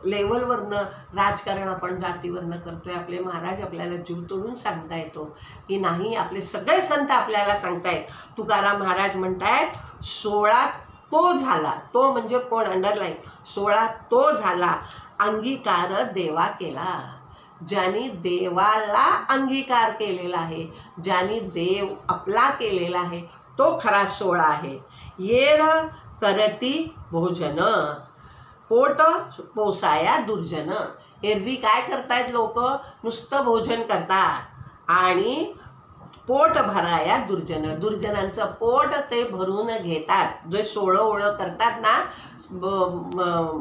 लेवलवरनं राजकारण आपण जातीवरनं करतोय. आपले महाराज आपल्याला जीव तोडून सांगता येतो की नाही, आपले सगळे संत आपल्याला सांगतायत. तुकाराम महाराज म्हणतायत 16 तो झाला, तो म्हणजे कोण, अंडरलाईन, 16 तो झाला अंगीकार देवा केला. ज्यांनी देवाला अंगीकार केलेला आहे, ज्यांनी देव आपला केलेला आहे, तो खरा 16 आहे. येर करती भोजन पोट पोसाया दुर्जन. एरवी काय करतायत लोक, नुसतं भोजन करतात आणि पोट भराया दुर्जन, दुर्जनांचं पोट ते भरून घेतात. जे सोळं करतात ना,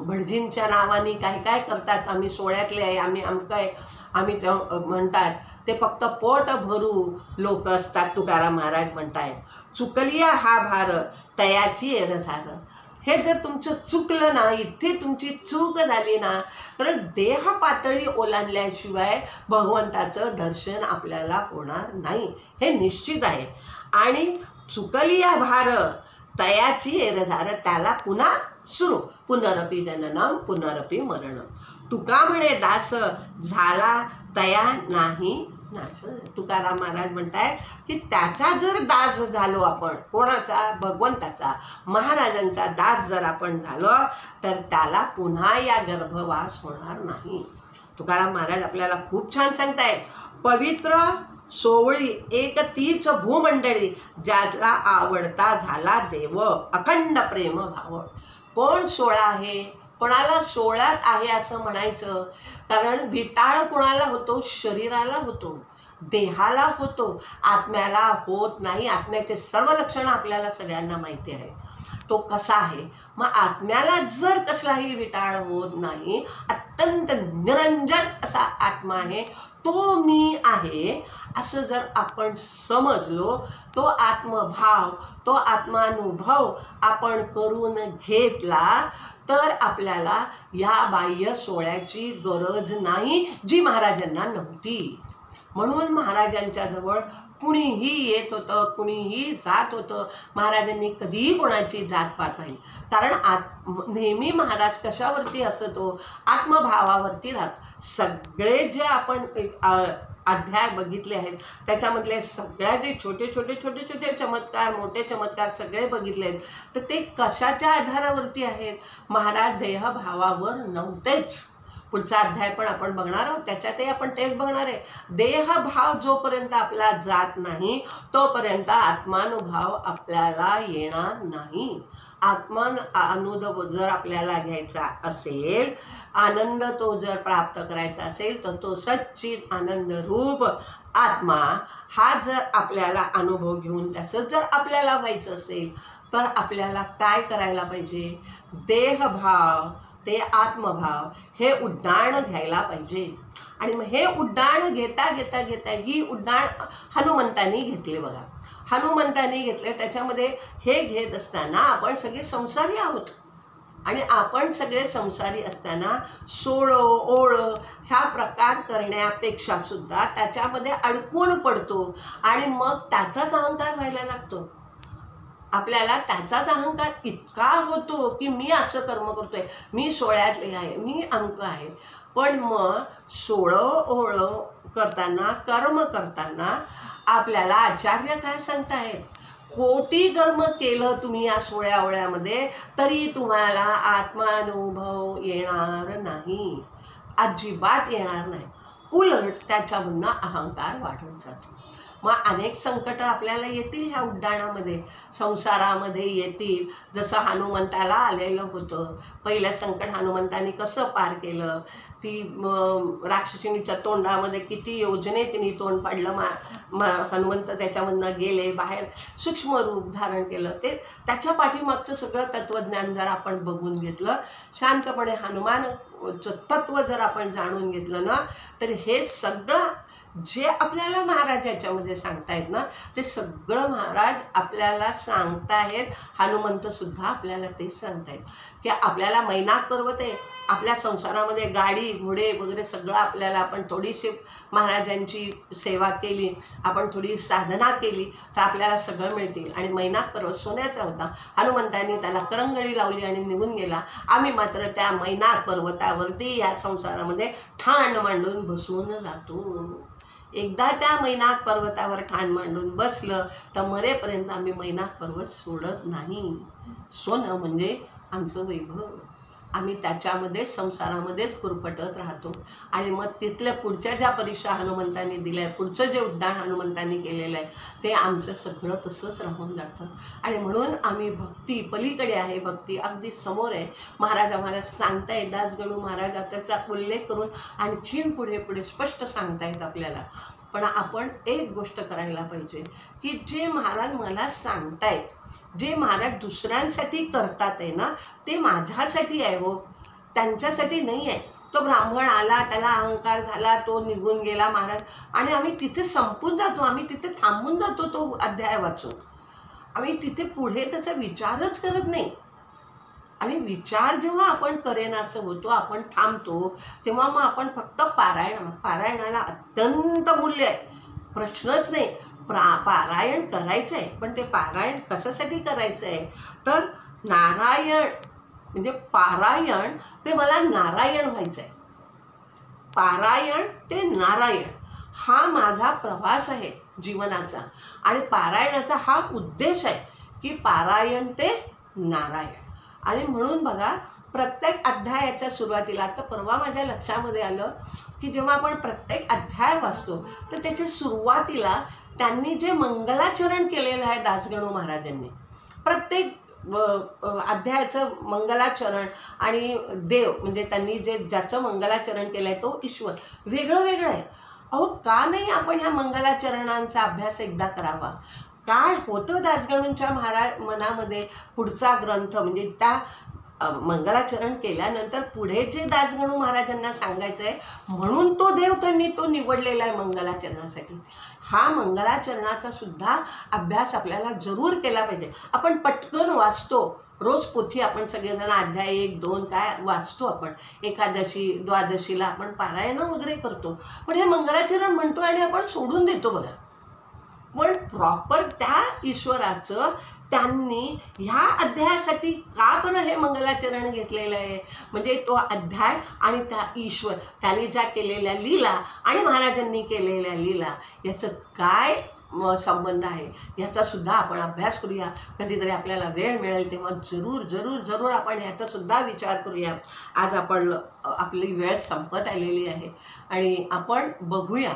भटजींच्या नावाने काय करतात, आम्ही सोळ्यातले आहे, आम्ही अमकं आहे, आम्ही म्हणतात, ते फक्त पोट भरू लोक असतात. तुकाराम महाराज म्हणतायत चुकलिया हा भार तयाची एरधार. हे जर तुमचं चुकलं ना, इथे तुमची चूक झाली ना, तर देह पातळी ओलांडल्याशिवाय भगवंताचं दर्शन आपल्याला होणार नाही, हे निश्चित आहे. आणि चुकलिया भार तयाची एरधार, त्याला पुन्हा सुरू, पुनरपि जननम पुनरपि मरणम. तुका म्हणे दास झाला तया नाही नाश. तुकाराम महाराज म्हणताय की त्याचा जर दास झालो आपण, कोणाचा, भगवंताचा, महाराजांचा दास जर आपण झालो, तर त्याला पुन्हा या गर्भवास होणार नाही. तुकाराम महाराज आपल्याला खूप छान सांगतायत, पवित्र सोवळी एक तीच भूमंडळी, ज्याला आवडता झाला देव अखंड प्रेम भाव. कोण 16 आहे, कोणाला 16त आहे असं म्हणायचं, कारण विटाळ कोणाला होतो? शरीराला होतो, देहाला होतो, आत्म्याला होत नाही. आत्म्याचे सर्व लक्षणं आपल्याला सगळ्यांना माहिती आहे. तो कसा आहे? मग आत्म्याला जर कसलाही विटाळ होत नाही, अत्यंत निरंजन असा आत्मा आहे, तो मी आहे असं जर आपण समजलो, तो आत्मभाव, तो आत्मानुभव आपण करून घेतला, तर आपल्याला या बाह्य सोहळ्याची गरज नाही, जी महाराजांना नव्हती. म्हणून महाराजांच्या जवळ कुणीही येत होतं, कुणीही जात होतं. महाराजांनी कधीही कोणाची जातपात नाही, कारण नेहमी महाराज कशावरती असतो? आत्मभावावरती राहत. सगळे जे आपण अध्याय बघितले आहेत त्याच्यामधले सगळ्या जे छोटे छोटे छोटे छोटे चमत्कार, मोठे चमत्कार सगळे बघितले आहेत, तर ते कशाच्या आधारावरती आहेत? महाराज देहभावावर नव्हतेच. पुढचा अध्याय पण आपण बघणार आहोत, त्याच्यातही आपण तेच बघणार आहे. देहभाव जोपर्यंत आपला जात नाही तोपर्यंत आत्मानुभव आपल्याला येणार नाही. आत्मानुभव जर आपल्याला घ्यायचा असेल, आनंद तो जर प्राप्त करायचा असेल, तर तो सच्चित आनंद रूप आत्मा हा जर आपल्याला अनुभव घेऊन त्याचं जर आपल्याला व्हायचं असेल, तर आपल्याला काय करायला पाहिजे? देहभाव ते आत्मभाव हे उड्डाण घ्यायला पाहिजे. आणि मग हे उड्डाण घेता घेता घेता ही उड्डाण हनुमंतांनी घेतले. बघा, हनुमंतांनी घेतले. त्याच्यामध्ये हे घेत असताना आपण सगळे संसारी आहोत, आणि आपण सगळे संसारी असताना सोळो ओळ ह्या प्रकार करण्यापेक्षा सुद्धा त्याच्यामध्ये अडकून पडतो, आणि मग त्याचाच अहंकार व्हायला लागतो. आपल्याला त्याचाच अहंकार इतका होतो की मी असं कर्म करतोय, मी सोळ्यातले आहे, मी अंक आहे. पण मग सोळं ओळ करताना, कर्म करताना आपल्याला आचार्य काय सांगतायत? कोटी कर्म केलं तुम्ही या 16 ओळ्यामध्ये तरी तुम्हाला आत्मानुभव येणार नाही, अजिबात येणार नाही. उलट त्याच्यामधनं अहंकार वाढत जातो. मग अनेक संकट आपल्याला येतील ह्या उड्डाणामध्ये, संसारामध्ये येतील. जसं हनुमंताला आलेलं होतं. पहिलं संकट हनुमंतांनी कसं पार केलं? ती राक्षसिणीच्या तोंडामध्ये किती योजने तिने तोंड पाडलं. हनुमंत त्याच्यामधनं गेले, बाहेर सूक्ष्म रूप धारण केलं. ते त्याच्या पाठीमागचं सगळं तत्त्वज्ञान जर आपण बघून घेतलं, शांतपणे हनुमानचं तत्त्व जर आपण जाणून घेतलं ना, तर हे सगळं जे आपल्याला महाराज याच्यामध्ये सांगतायत ना, ते सगळं महाराज आपल्याला सांगतायत. हनुमंतसुद्धा आपल्याला तेच सांगतायत की आपल्याला मैनाक पर्वत आहे, आपल्या संसारामध्ये गाडी घोडे वगैरे सगळं आपल्याला, आपण थोडीशी महाराजांची सेवा केली, आपण थोडी साधना केली, तर आपल्याला सगळं मिळतील. आणि मैनाक पर्वत सोन्याचा होता. हनुमंतांनी त्याला करंगळी लावली आणि निघून गेला. आम्ही मात्र त्या मैनाक पर्वतावरती या संसारामध्ये ठाण मांडून बसून जातो. एकदा त्या मैनाक पर्वतावर ठाण मांडून बसलं तर मरेपर्यंत आम्ही मैनाक पर्वत सोडत नाही. सोनं म्हणजे आमचं वैभव. आम्ही त्याच्यामध्ये संसारामध्येच गुरफटत राहतो. आणि मग तिथल्या पुढच्या ज्या परीक्षा हनुमंतांनी दिल्या, पुढचं जे उड्डाण हनुमंतांनी केलेलं आहे, ते आमचं सगळं तसंच राहून जातं. आणि म्हणून आम्ही भक्ती पलीकडे आहे, भक्ती अगदी समोर आहे. महाराज आम्हाला सांगतायत, दासगणू महाराज त्याचा उल्लेख करून आणखीन पुढे पुढे स्पष्ट सांगतायत आपल्याला. पण आपण एक गोष्ट करायला पाहिजे की जे महाराज मला सांगतायत, जे महाराज दुसऱ्यांसाठी करतात आहे ना, ते माझ्यासाठी आहे हो, त्यांच्यासाठी नाही आहे. तो ब्राह्मण आला, त्याला अहंकार झाला, तो निघून गेला महाराज, आणि आम्ही तिथे संपून जातो, आम्ही तिथे थांबून जातो. तो अध्याय वाचून आम्ही तिथे पुढे त्याचा विचारच करत नाही. आणि विचार जेव्हा आपण करेन असं होतो, आपण थांबतो, तेव्हा मग आपण फक्त पारायणाला अत्यंत मूल्य आहे, प्रश्नच नाही. पारायण करायचं आहे, पण ते पारायण कशासाठी करायचं आहे? तर नारायण म्हणजे पारायण ते मला नारायण व्हायचं आहे. पारायण ते नारायण हा माझा प्रवास आहे जीवनाचा. आणि पारायणाचा हा उद्देश आहे की पारायण ते नारायण. आणि म्हणून बघा, प्रत्येक अध्यायाच्या सुरुवातीला, आता परवा माझ्या लक्षामध्ये आलं की जेव्हा आपण प्रत्येक अध्याय वाचतो तर त्याच्या सुरुवातीला त्यांनी जे मंगलाचरण केलेलं आहे दासगणू महाराजांनी, प्रत्येक अध्यायाचं मंगलाचरण आणि देव म्हणजे त्यांनी जे ज्याचं मंगलाचरण केलं आहे तो ईश्वर वेगळं वेगळं आहे. अहो का नाही आपण ह्या मंगलाचरणांचा अभ्यास एकदा करावा. काय होतं दासगणूंच्या मनामध्ये पुढचा ग्रंथ म्हणजे त्या मंगलाचरण केल्यानंतर पुढे जे दासगणू महाराजांना सांगायचं आहे म्हणून तो देव त्यांनी तो निवडलेला आहे मंगलाचरणासाठी. हा मंगलाचरणाचा सुद्धा अभ्यास आपल्याला जरूर केला पाहिजे. आपण पटकन वाचतो रोज पोथी, आपण सगळेजण अध्याय 1, 2 काय वाचतो आपण, एकादशी द्वादशीला आपण पारायण वगैरे करतो, पण हे मंगलाचरण म्हणतो आणि आपण सोडून देतो बघा. पण प्रॉपर त्या ईश्वराचं त्यांनी ह्या अध्यायासाठी का पण हे मंगलाचरण घेतलेलं आहे. म्हणजे तो अध्याय आणि त्या ईश्वर त्यांनी ज्या केलेल्या लीला आणि महाराजांनी केलेल्या लीला याचं काय संबंध आहे ह्याचा सुद्धा आपण अभ्यास करूया. कधीतरी आपल्याला वेळ मिळेल तेव्हा जरूर जरूर जरूर आपण ह्याचा सुद्धा विचार करूया. आज आपण आपली वेळ संपत आलेली आहे आणि आपण बघूया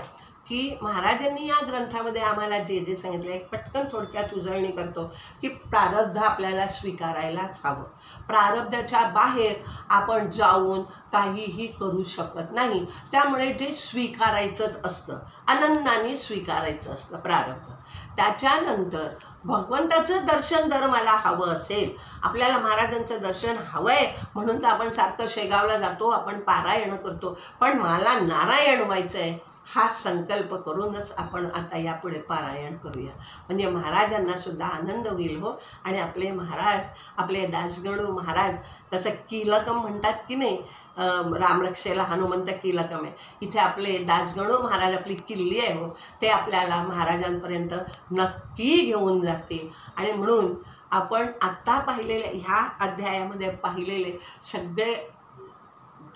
की महाराजांनी या ग्रंथामध्ये आम्हाला जे जे सांगितलं आहे पटकन थोडक्यात उजळणी करतो की प्रारब्ध आपल्याला स्वीकारायलाच हवं. प्रारब्धाच्या बाहेर आपण जाऊन काहीही करू शकत नाही. त्यामुळे जे स्वीकारायचंच असतं, आनंदाने स्वीकारायचं असतं प्रारब्ध. त्याच्यानंतर भगवंताचं दर्शन जर मला हवं असेल, आपल्याला महाराजांचं दर्शन हवं आहे म्हणून तर आपण सारखं शेगावला जातो, आपण पारायण करतो, पण मला नारायण व्हायचं आहे हा संकल्प करूनच आपण आता यापुढे पारायण करूया. म्हणजे महाराजांना सुद्धा आनंद होईल हो. आणि आपले महाराज, आपले दासगणू महाराज तसं कीलकम म्हणतात की नाही, रामरक्षेला हनुमंत कीलकम आहे, इथे आपले दासगणू महाराज आपली किल्ली आहे हो, ते आपल्याला महाराजांपर्यंत नक्की घेऊन जातील. आणि म्हणून आपण आत्ता पाहिलेले ह्या अध्यायामध्ये पाहिलेले सगळे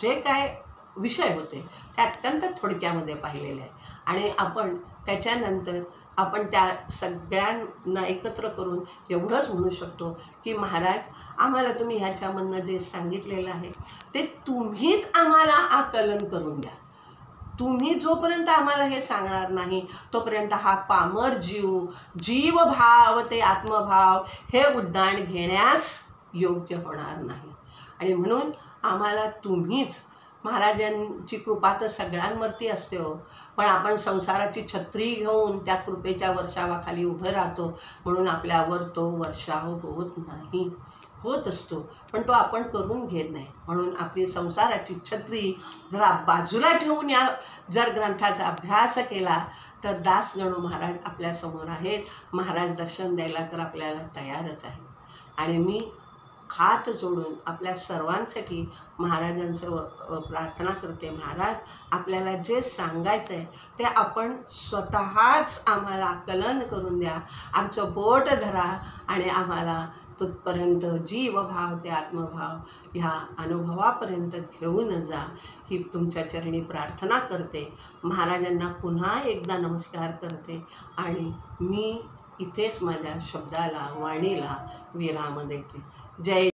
जे काय विषय होते ते अत्यंत थोडक्यामध्ये पाहिलेले आहे. आणि आपण त्याच्यानंतर आपण त्या सगळ्यांना एकत्र करून एवढंच म्हणू शकतो की महाराज आम्हाला तुम्ही ह्याच्यामधनं जे सांगितलेलं आहे ते तुम्हीच आम्हाला आकलन करून द्या. तुम्ही जोपर्यंत आम्हाला हे सांगणार नाही तोपर्यंत हा पामर जीवभाव ते आत्मभाव हे उड्डाण घेण्यास योग्य होणार नाही. आणि म्हणून आम्हाला तुम्हीच, महाराजांची कृपा तर सगळ्यांवरती असते हो, पण आपण संसाराची छत्री घेऊन त्या कृपेच्या वर्षावाखाली उभं राहतो म्हणून आपल्यावर तो वर्षाव होत नाही. होत असतो पण तो आपण करून घेत नाही. म्हणून आपली संसाराची छत्री जरा बाजूला ठेवून या जर ग्रंथाचा अभ्यास केला तर दासगणू महाराज आपल्यासमोर आहेत. महाराज दर्शन द्यायला तर आपल्याला तयारच आहे. आणि मी हात जोडून आपल्या सर्वांसाठी महाराजांचं प्रार्थना करते. महाराज आपल्याला जे सांगायचं आहे ते आपण स्वतःच आम्हाला आकलन करून द्या. आमचं बोट धरा आणि आम्हाला तिथपर्यंत जीवभाव ते आत्मभाव ह्या अनुभवापर्यंत घेऊन जा ही तुमच्या चरणी प्रार्थना करते. महाराजांना पुन्हा एकदा नमस्कार करते आणि मी इथेच माझ्या शब्दाला, वाणीला विराम देते. जय